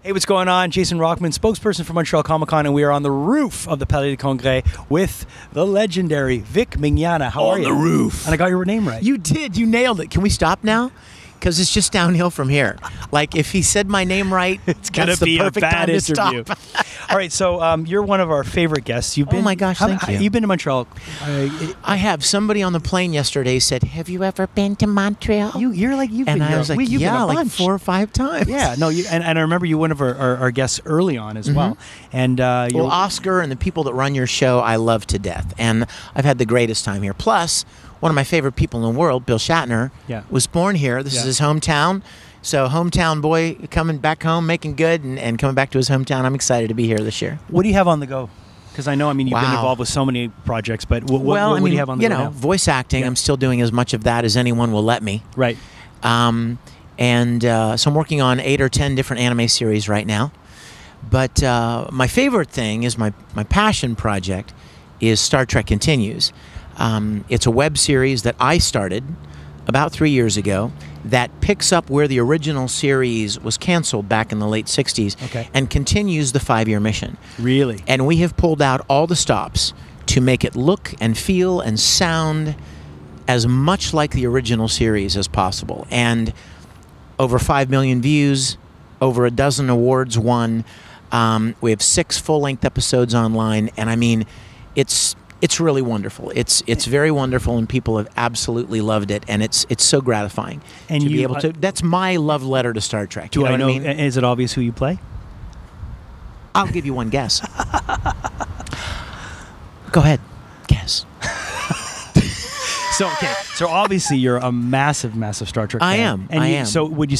Hey, what's going on? Jason Rockman, spokesperson for Montreal Comiccon, and we are on the roof of the Palais de Congrès with the legendary Vic Mignogna. How are you? On the roof. And I got your name right. You did. You nailed it. Can we stop now? Because it's just downhill from here. Like, if he said my name right, It's gonna be the perfect a bad time interview. to stop. All right, so you're one of our favorite guests. You've been. Oh my gosh, thank you. You've been to Montreal. I have. Somebody on the plane yesterday said, "Have you ever been to Montreal?" You're like you've and been I here. was like, you've been "Yeah, a like bunch. 4 or 5 times." Yeah, no, and I remember you one of our guests early on as well. And Well, Oscar and the people that run your show, I love to death, and I've had the greatest time here. Plus, one of my favorite people in the world, Bill Shatner, was born here. This is his hometown. So hometown boy coming back home, making good, and coming back to his hometown. I'm excited to be here this year. What do you have on the go? Because I know, you've been involved with so many projects, but what do you have on the go now? Voice acting, I'm still doing as much of that as anyone will let me. Right. So I'm working on 8 or 10 different anime series right now. But my favorite thing is my passion project is Star Trek Continues. It's a web series that I started about 3 years ago that picks up where the original series was canceled back in the late 60s and continues the 5-year mission. Really? And we have pulled out all the stops to make it look and feel and sound as much like the original series as possible. And over 5 million views, over a dozen awards won. We have 6 full-length episodes online, and it's really wonderful. It's very wonderful, and people have absolutely loved it, and it's so gratifying to be able to. That's my love letter to Star Trek. Do I know? What I mean? Is it obvious who you play? I'll give you one guess. Go ahead, guess. So obviously you're a massive Star Trek fan. I am. And I am. So would you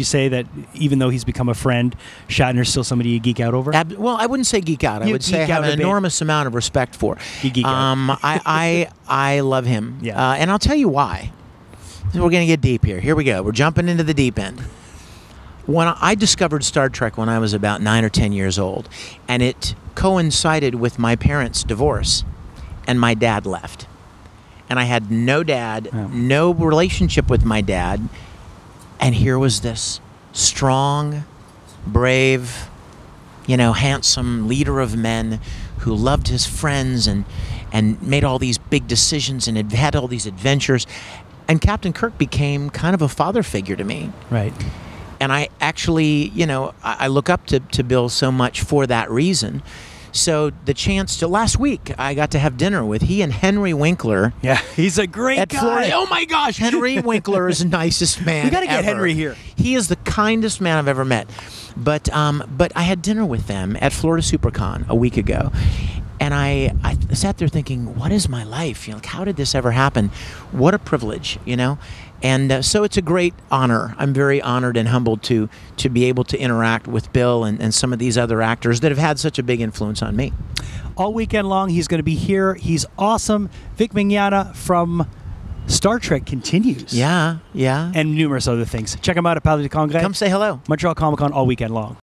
say that even though he's become a friend, Shatner's still somebody you geek out over? Well, I wouldn't say geek out. I would say I have an enormous amount of respect for. You geek out. I love him. Yeah. And I'll tell you why. We're going to get deep here. Here we go. We're jumping into the deep end. When I discovered Star Trek when I was about 9 or 10 years old, and it coincided with my parents' divorce, and my dad left. And I had no dad, no relationship with my dad. And here was this strong, brave, handsome leader of men who loved his friends and made all these big decisions and had all these adventures. And Captain Kirk became kind of a father figure to me. Right. And I actually, I look up to Bill so much for that reason. So the chance to last week, I got to have dinner with he and Henry Winkler. Yeah, he's a great guy. Florida. Oh my gosh, Henry Winkler is the nicest man. We got to get Henry here. He is the kindest man I've ever met. But I had dinner with them at Florida SuperCon a week ago, and I sat there thinking, what is my life? How did this ever happen? What a privilege, And so it's a great honor. I'm very honored and humbled to be able to interact with Bill and some of these other actors that have had such a big influence on me. All weekend long, he's going to be here. He's awesome. Vic Mignogna from Star Trek Continues. Yeah. And numerous other things. Check him out at Palais de Congrès. Come say hello. Montreal Comiccon all weekend long.